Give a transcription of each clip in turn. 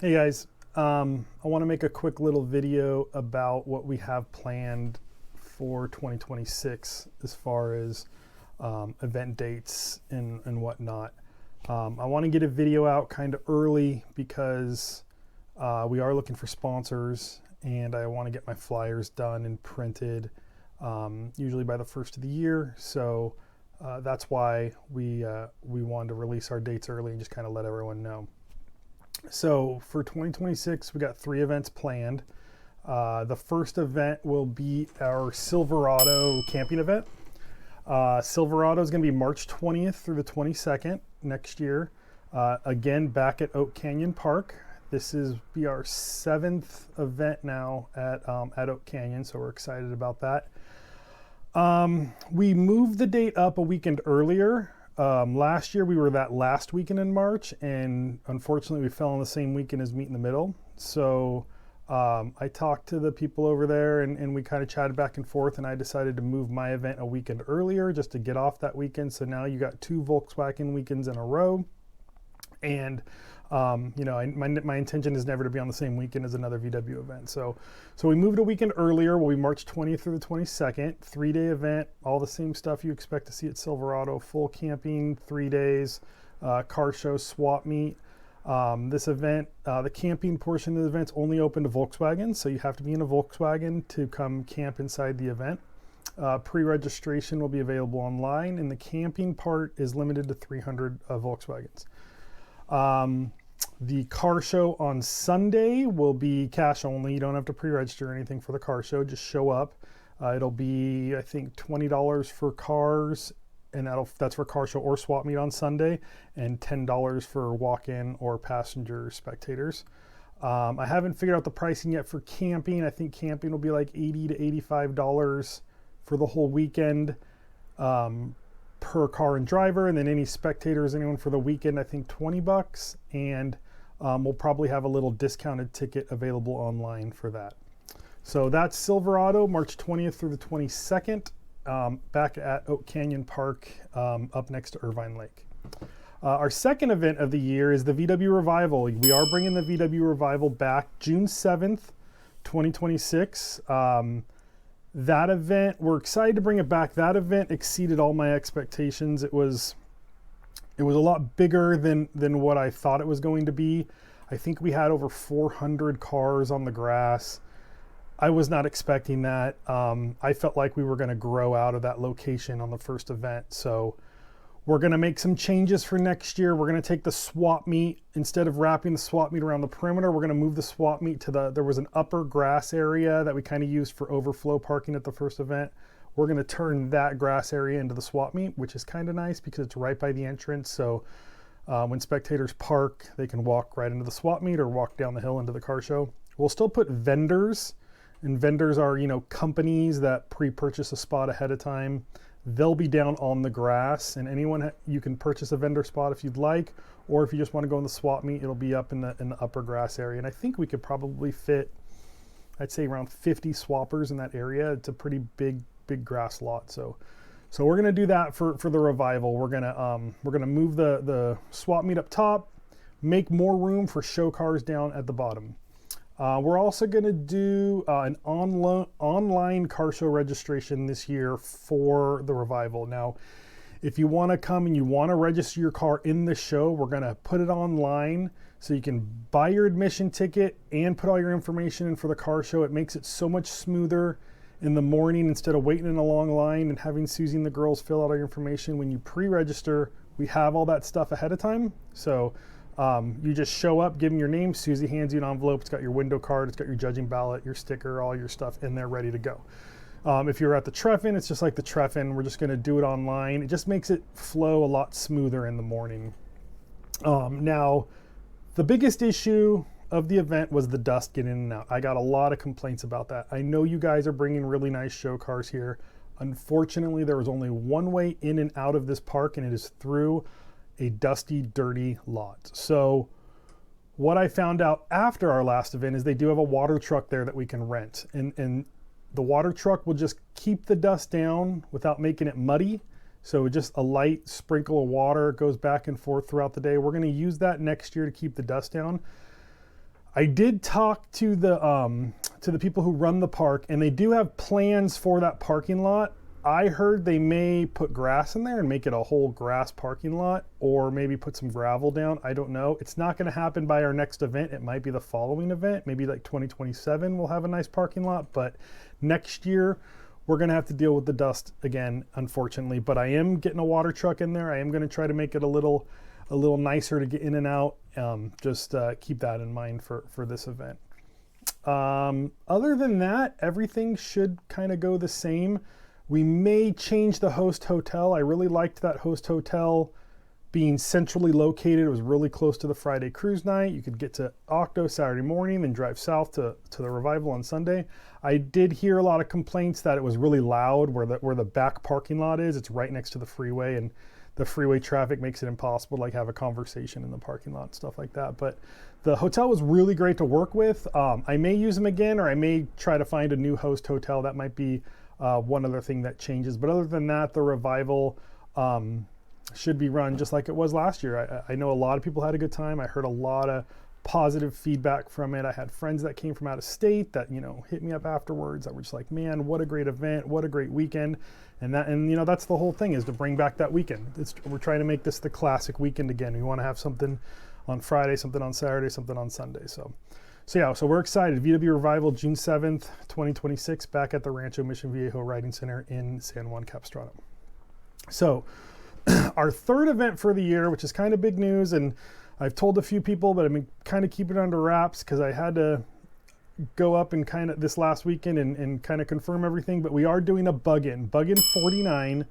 Hey guys, I want to make a quick little video about what we have planned for 2026 as far as event dates and whatnot. I want to get a video out kind of early because we are looking for sponsors and I want to get my flyers done and printed usually by the first of the year. So that's why we wanted to release our dates early and just kind of let everyone know. So for 2026, we got 3 events planned. The first event will be our Silverado camping event. Silverado is going to be March 20th through the 22nd next year. Again, back at Oak Canyon Park. This is be our 7th event now at Oak Canyon, so we're excited about that. We moved the date up a weekend earlier. Last year we were that last weekend in March, and unfortunately we fell on the same weekend as Meet in the Middle. So I talked to the people over there and we kind of chatted back and forth, and I decided to move my event a weekend earlier just to get off that weekend. So now you got 2 Volkswagen weekends in a row. And my intention is never to be on the same weekend as another VW event. So we moved a weekend earlier. We'll be March 20th through the 22nd, 3-day event, all the same stuff you expect to see at Silverado, full camping, 3 days, car show, swap meet. This event, the camping portion of the event is only open to Volkswagen, so you have to be in a Volkswagen to come camp inside the event. Pre-registration will be available online, and the camping part is limited to 300 Volkswagens. The car show on Sunday will be cash only. You don't have to pre-register or anything for the car show. Just show up. It'll be, I think, $20 for cars, and that's for car show or swap meet on Sunday, and $10 for walk-in or passenger spectators. I haven't figured out the pricing yet for camping. I think camping will be like $80 to $85 for the whole weekend. Per car and driver, and then any spectators, anyone for the weekend, I think $20, and we'll probably have a little discounted ticket available online for that. So that's Silverado, March 20th through the 22nd, back at Oak Canyon Park, up next to Irvine Lake. Our second event of the year is the VW Revival. We are bringing the VW Revival back June 7th, 2026. That event, we're excited to bring it back. That event exceeded all my expectations. It was a lot bigger than what I thought it was going to be. I think we had over 400 cars on the grass. I was not expecting that. I felt like we were going to grow out of that location on the first event. So we're going to make some changes for next year. We're going to take the swap meet, instead of wrapping the swap meet around the perimeter, we're going to move the swap meet to there was an upper grass area that we kind of used for overflow parking at the first event. We're going to turn that grass area into the swap meet, which is kind of nice because it's right by the entrance. So when spectators park, they can walk right into the swap meet or walk down the hill into the car show. We'll still put vendors, and vendors are, companies that pre-purchase a spot ahead of time. They'll be down on the grass, and you can purchase a vendor spot if you'd like, or if you just want to go in the swap meet, it'll be up in the upper grass area. And I think we could probably fit, I'd say, around 50 swappers in that area. It's a pretty big grass lot. So we're gonna do that for the Revival. We're gonna move the swap meet up top, make more room for show cars down at the bottom. We're also going to do an online car show registration this year for the Revival. Now, if you want to come and you want to register your car in the show, we're going to put it online so you can buy your admission ticket and put all your information in for the car show. It makes it so much smoother in the morning instead of waiting in a long line and having Susie and the girls fill out all your information. When you pre-register, we have all that stuff ahead of time. So you just show up, give them your name. Susie hands you an envelope. It's got your window card. It's got your judging ballot, your sticker, all your stuff in there ready to go. If you're at the Treffin, it's just like the Treffin. We're just going to do it online. It just makes it flow a lot smoother in the morning. Now, the biggest issue of the event was the dust getting in and out. I got a lot of complaints about that. I know you guys are bringing really nice show cars here. Unfortunately, there was only one way in and out of this park, and it is through a dusty, dirty lot. So what I found out after our last event is they do have a water truck there that we can rent. And the water truck will just keep the dust down without making it muddy. So just a light sprinkle of water goes back and forth throughout the day. We're going to use that next year to keep the dust down. I did talk to the people who run the park, and they do have plans for that parking lot. I heard they may put grass in there and make it a whole grass parking lot, or maybe put some gravel down. I don't know. It's not going to happen by our next event. It might be the following event. Maybe like 2027 we'll have a nice parking lot, but next year we're going to have to deal with the dust again, unfortunately. But I am getting a water truck in there. I am going to try to make it a little nicer to get in and out. Just keep that in mind for this event. Other than that, everything should kind of go the same. We may change the host hotel. I really liked that host hotel being centrally located. It was really close to the Friday cruise night. You could get to Octo Saturday morning, then drive south to the Revival on Sunday. I did hear a lot of complaints that it was really loud where the back parking lot is. It's right next to the freeway, and the freeway traffic makes it impossible to like have a conversation in the parking lot and stuff like that. But the hotel was really great to work with. I may use them again, or I may try to find a new host hotel. That might be one other thing that changes. But other than that, the Revival should be run just like it was last year. I know a lot of people had a good time. I heard a lot of positive feedback from it. I had friends that came from out of state that, hit me up afterwards that were just like, man, what a great event, what a great weekend. And that's the whole thing, is to bring back that weekend. We're trying to make this the classic weekend again. We want to have something on Friday, something on Saturday, something on Sunday. So we're excited. VW Revival, June 7th, 2026, back at the Rancho Mission Viejo Riding Center in San Juan Capistrano. So our third event for the year, which is kind of big news, and I've told a few people, but I've been kind of keeping it under wraps because I had to go up and kind of this last weekend and kind of confirm everything. But we are doing a Bug-In. Bug-In 49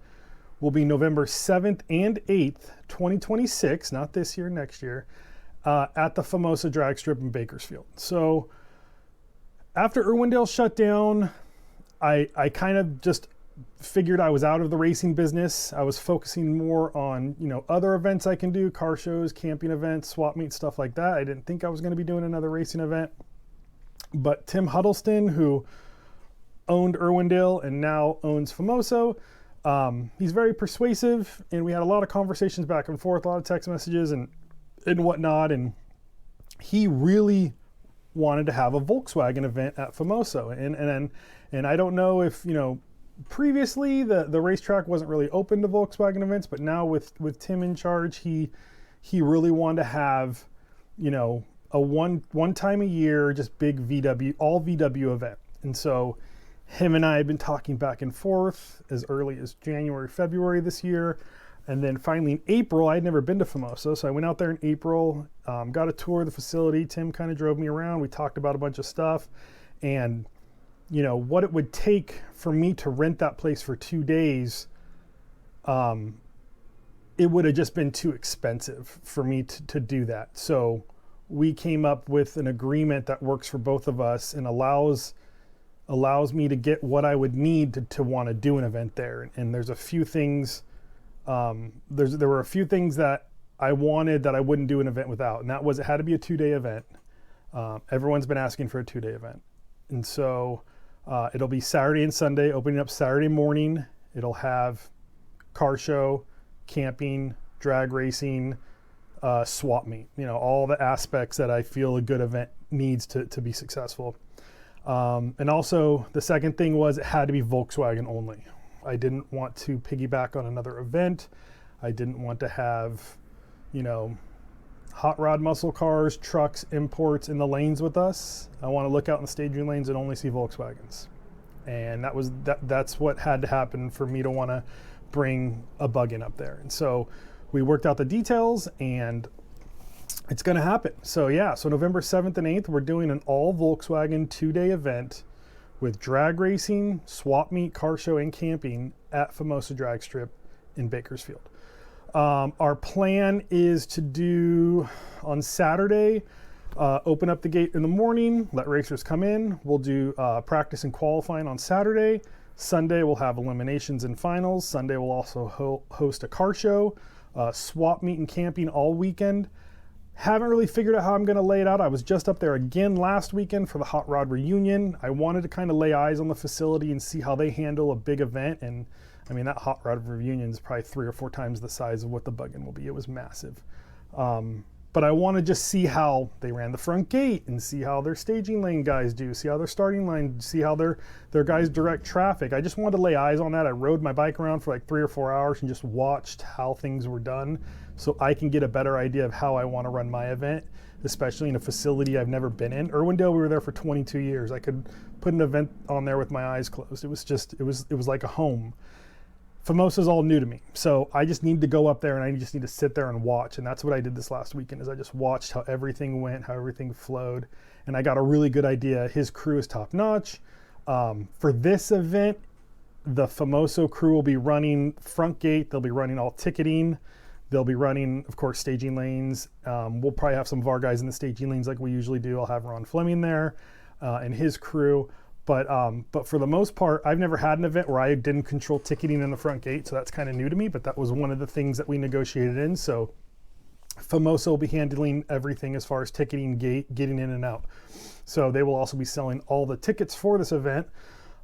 will be November 7th and 8th, 2026, not this year, next year, at the Famosa Drag Strip in Bakersfield. So after Irwindale shut down, I kind of just figured I was out of the racing business. I was focusing more on, other events I can do, car shows, camping events, swap meets, stuff like that. I didn't think I was going to be doing another racing event. But Tim Huddleston, who owned Irwindale and now owns Famoso, he's very persuasive, and we had a lot of conversations back and forth, a lot of text messages and whatnot, and he really wanted to have a Volkswagen event at Famoso. And I don't know if, previously the racetrack wasn't really open to Volkswagen events, but now with Tim in charge, he really wanted to have, a one time a year, just big all VW event. And so him and I had been talking back and forth as early as January, February this year. And then finally in April, I had never been to Famoso, so I went out there in April, got a tour of the facility. Tim kind of drove me around. We talked about a bunch of stuff, and what it would take for me to rent that place for 2 days, it would have just been too expensive for me to do that. So we came up with an agreement that works for both of us and allows me to get what I would need to want to do an event there. And there's a few things, there were a few things that I wanted that I wouldn't do an event without. And that was, it had to be a 2-day event. Everyone's been asking for a 2-day event. And so it'll be Saturday and Sunday, opening up Saturday morning. It'll have car show, camping, drag racing, swap meet, all the aspects that I feel a good event needs to be successful. And also the second thing was it had to be Volkswagen only. I didn't want to piggyback on another event. I didn't want to have, hot rod muscle cars, trucks, imports in the lanes with us. I want to look out in the staging lanes and only see Volkswagens. And that's what had to happen for me to want to bring a Bug-In up there. And so we worked out the details, and it's going to happen. So November 7th and 8th, we're doing an all Volkswagen 2-day event with drag racing, swap meet, car show, and camping at Famosa Drag Strip in Bakersfield. Our plan is to do on Saturday, open up the gate in the morning, let racers come in. We'll do practice and qualifying on Saturday. Sunday we'll have eliminations and finals. Sunday we'll also host a car show, swap meet and camping all weekend. Haven't really figured out how I'm going to lay it out. I was just up there again last weekend for the Hot Rod Reunion. I wanted to kind of lay eyes on the facility and see how they handle a big event. And I mean, that Hot Rod Reunion is probably 3 or 4 times the size of what the Bug-In will be. It was massive. but I want to just see how they ran the front gate and see how their staging lane guys do, see how their starting line, see how their guys direct traffic. I just wanted to lay eyes on that. I rode my bike around for like 3 or 4 hours and just watched how things were done so I can get a better idea of how I want to run my event, especially in a facility I've never been in. Irwindale, we were there for 22 years. I could put an event on there with my eyes closed. It was like a home. Famosa's all new to me, so I just need to go up there and I just need to sit there and watch, and that's what I did this last weekend. Is I just watched how everything went, how everything flowed, and I got a really good idea. His crew is top notch. For this event, the Famoso crew will be running front gate. They'll be running all ticketing. They'll be running, of course, staging lanes. We'll probably have some of our guys in the staging lanes like we usually do. I'll have Ron Fleming there and his crew. But for the most part, I've never had an event where I didn't control ticketing in the front gate, so that's kind of new to me, but that was one of the things that we negotiated in. So Famoso will be handling everything as far as ticketing, getting in and out. So they will also be selling all the tickets for this event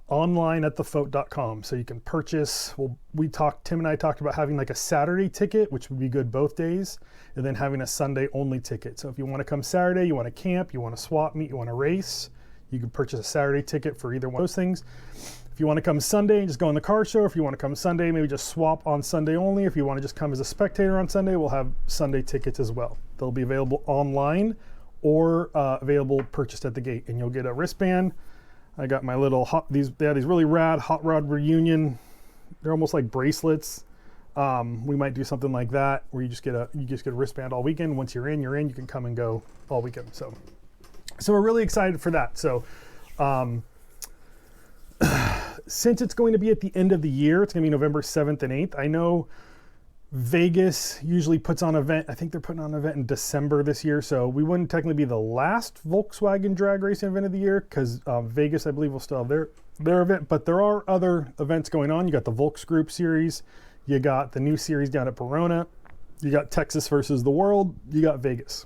online at thefote.com. So you can purchase, Tim and I talked about having like a Saturday ticket, which would be good both days, and then having a Sunday only ticket. So if you want to come Saturday, you want to camp, you want to swap meet, you want to race, you can purchase a Saturday ticket for either one of those things. If you want to come Sunday and just go on the car show, if you want to come Sunday, maybe just swap on Sunday only. If you want to just come as a spectator on Sunday, we'll have Sunday tickets as well. They'll be available online or available purchased at the gate, and you'll get a wristband. I got my little these really rad hot rod reunion. They're almost like bracelets. We might do something like that where you just get a wristband all weekend. Once you're in, you can come and go all weekend. So we're really excited for that. So since it's going to be at the end of the year, it's going to be November 7th and 8th. I know Vegas usually puts on an event. I think they're putting on an event in December this year. So we wouldn't technically be the last Volkswagen drag racing event of the year because Vegas, I believe, will still have their event. But there are other events going on. You got the Volks Group Series. You got the new series down at Verona. You got Texas versus the World. You got Vegas.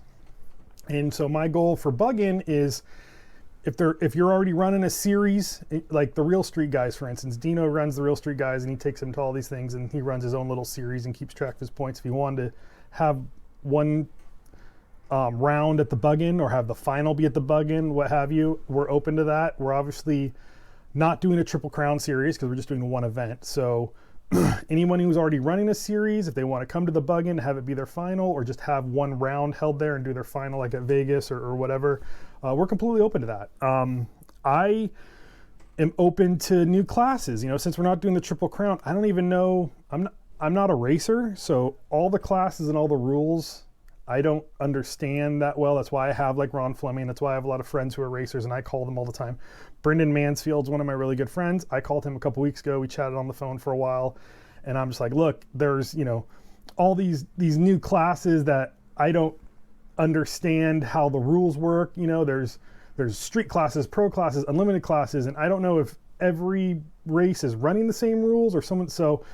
And so my goal for Bug-In is if you're already running a series, like the Real Street Guys, for instance, Dino runs the Real Street Guys and he takes them to all these things and he runs his own little series and keeps track of his points. If you wanted to have one round at the Bug-In or have the final be at the Bug-In, what have you, we're open to that. We're obviously not doing a Triple Crown series because we're just doing one event. So anyone who's already running a series, if they want to come to the Bug-In, have it be their final, or just have one round held there and do their final like at Vegas or whatever, we're completely open to that. I am open to new classes. Since we're not doing the Triple Crown, I don't even know, I'm not a racer, so all the classes and all the rules I don't understand that well. That's why I have like Ron Fleming. That's why I have a lot of friends who are racers and I call them all the time. Brendan Mansfield's one of my really good friends. I called him a couple weeks ago. We chatted on the phone for a while and I'm just like, look, there's, all these new classes that I don't understand how the rules work. There's street classes, pro classes, unlimited classes, and I don't know if every race is running the same rules or someone. So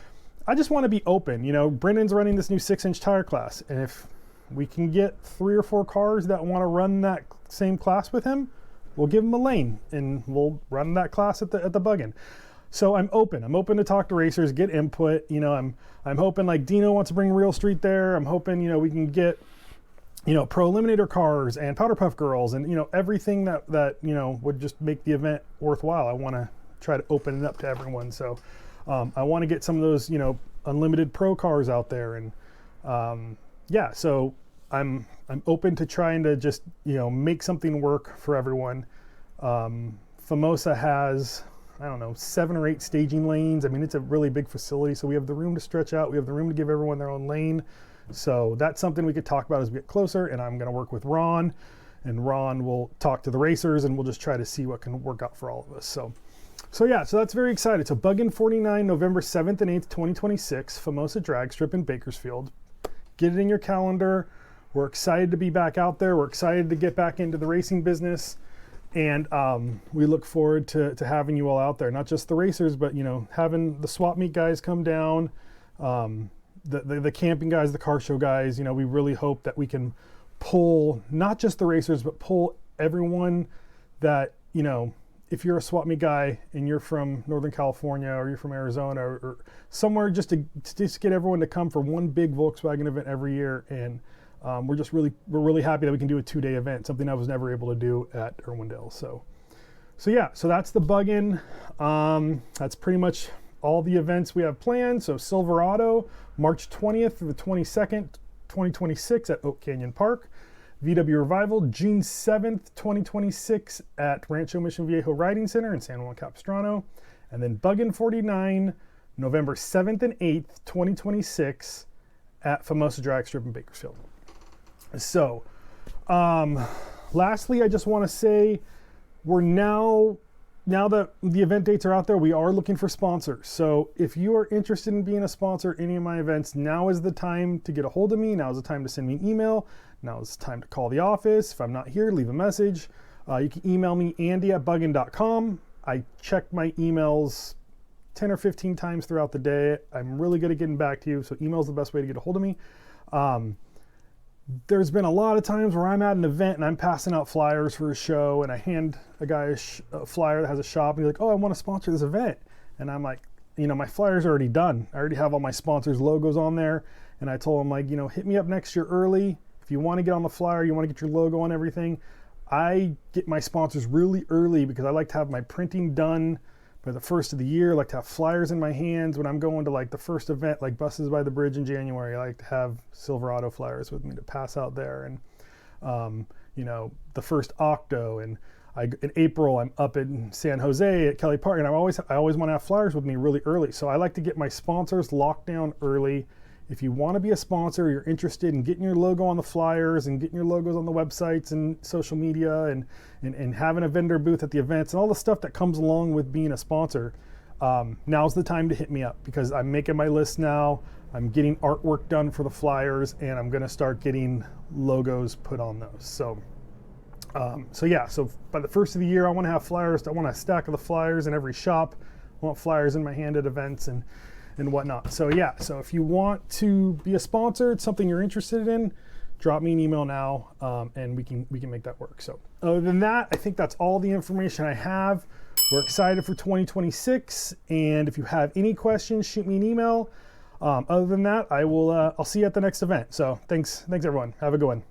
I just want to be open. Brendan's running this new 6-inch tire class, and if we can get 3 or 4 cars that want to run that same class with him, we'll give him a lane and we'll run that class at the Bug-In. So I'm open. I'm open to talk to racers, get input. I'm hoping like Dino wants to bring Real Street there. I'm hoping, we can get, pro eliminator cars and powder puff girls and, everything that would just make the event worthwhile. I want to try to open it up to everyone. So I want to get some of those, unlimited pro cars out there. And so I'm open to trying to just, make something work for everyone. Famosa has, 7 or 8 staging lanes. I mean, it's a really big facility, so we have the room to stretch out. We have the room to give everyone their own lane. So that's something we could talk about as we get closer, and I'm going to work with Ron, and Ron will talk to the racers, and we'll just try to see what can work out for all of us. So that's very excited. So Bug-In 49, November 7th and 8th, 2026, Famosa Drag Strip in Bakersfield. Get it in your calendar. We're excited to be back out there. We're excited to get back into the racing business. And we look forward to having you all out there, not just the racers, but, having the swap meet guys come down, the camping guys, the car show guys. We really hope that we can pull not just the racers, but pull everyone that, if you're a swap meet guy and you're from Northern California or you're from Arizona or somewhere, just to get everyone to come for one big Volkswagen event every year and we're really happy that we can do a 2-day event, something I was never able to do at Irwindale. So yeah, so that's the Bug-In. That's pretty much all the events we have planned. So Silverado, March 20th through the 22nd, 2026 at Oak Canyon Park. VW Revival, June 7th, 2026 at Rancho Mission Viejo Riding Center in San Juan Capistrano. And then Bug-In 49, November 7th and 8th, 2026 at Famosa Drag Strip in Bakersfield. So, lastly, I just want to say we're now that the event dates are out there, we are looking for sponsors. So if you are interested in being a sponsor at any of my events, now is the time to get a hold of me. Now is the time to send me an email. Now is the time to call the office. If I'm not here, leave a message. You can email me, andy@buggin.com. I check my emails 10 or 15 times throughout the day. I'm really good at getting back to you, so email is the best way to get a hold of me. There's been a lot of times where I'm at an event and I'm passing out flyers for a show, and I hand a guy a flyer that has a shop, and he's like, "Oh, I want to sponsor this event." And I'm like, my flyer's already done. I already have all my sponsors' logos on there. And I told him, like, hit me up next year early. If you want to get on the flyer, you want to get your logo on everything. I get my sponsors really early because I like to have my printing done by the first of the year. I like to have flyers in my hands when I'm going to like the first event, like Buses by the Bridge in January. I like to have Silverado flyers with me to pass out there. And, the first Octo, and in April, I'm up in San Jose at Kelly Park, and I always want to have flyers with me really early. So I like to get my sponsors locked down early. If you want to be a sponsor, you're interested in getting your logo on the flyers and getting your logos on the websites and social media and having a vendor booth at the events and all the stuff that comes along with being a sponsor, now's the time to hit me up, because I'm making my list now. I'm getting artwork done for the flyers, and I'm going to start getting logos put on those. So by the first of the year, I want to have flyers. I want a stack of the flyers in every shop. I want flyers in my hand at events and whatnot. So if you want to be a sponsor, it's something you're interested in, drop me an email now, and we can make that work. So other than that, I think that's all the information I have. We're excited for 2026, and if you have any questions, shoot me an email. Other than that, I'll see you at the next event. So thanks everyone. Have a good one.